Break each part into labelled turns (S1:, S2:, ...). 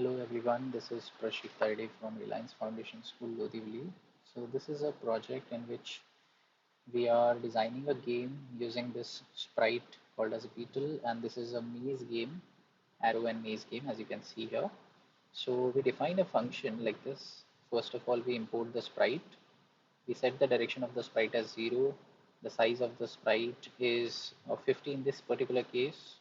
S1: Hello everyone, this is Prashik M Tayade from Reliance Foundation School, Lodhivali. So this is a project in which we are designing a game using this sprite called as Beetle, and this is a maze game, arrow and maze game, as you can see here. So we define a function like this. First of all, we import the sprite. We set the direction of the sprite as 0. The size of the sprite is 50 in this particular case.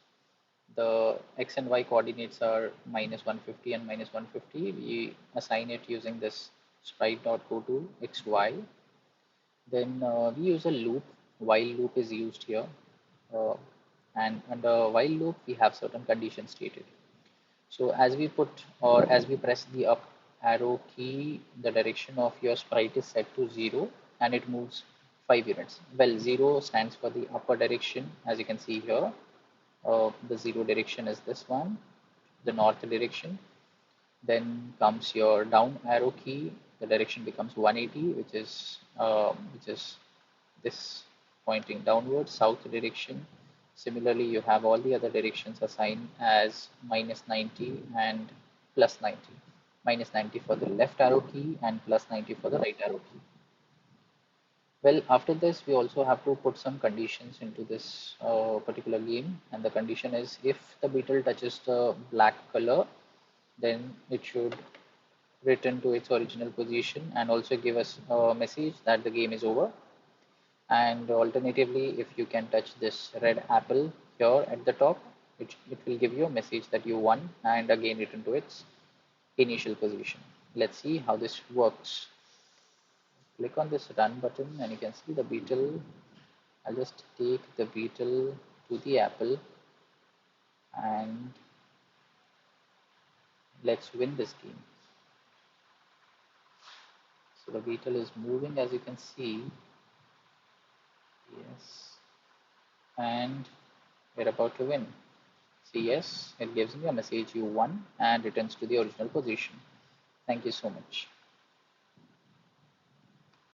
S1: The x and y coordinates are minus 150 and minus 150. We assign it using this sprite dot go to xy. Then we use a loop. While loop is used here, uh, and under while loop we have certain conditions stated. So as we put or as we press the up arrow key, the direction of your sprite is set to 0 and it moves 5 units. Well, 0 stands for the upper direction, as you can see here. The 0 direction is this one, the north direction. Then comes your down arrow key. The direction becomes 180, which is this pointing downwards, south direction. Similarly, you have all the other directions assigned as minus 90 and plus 90. Minus 90 for the left arrow key and plus 90 for the right arrow key. Well, after this, we also have to put some conditions into this particular game. And the condition is if the beetle touches the black color, then it should return to its original position and also give us a message that the game is over. And alternatively, if you can touch this red apple here at the top, it will give you a message that you won and again return to its initial position. Let's see how this works. Click on this run button and you can see the beetle. I'll just take the beetle to the apple and let's win this game. So the beetle is moving, as you can see. Yes, and we're about to win. See, yes, it gives me a message you won and returns to the original position. Thank you so much.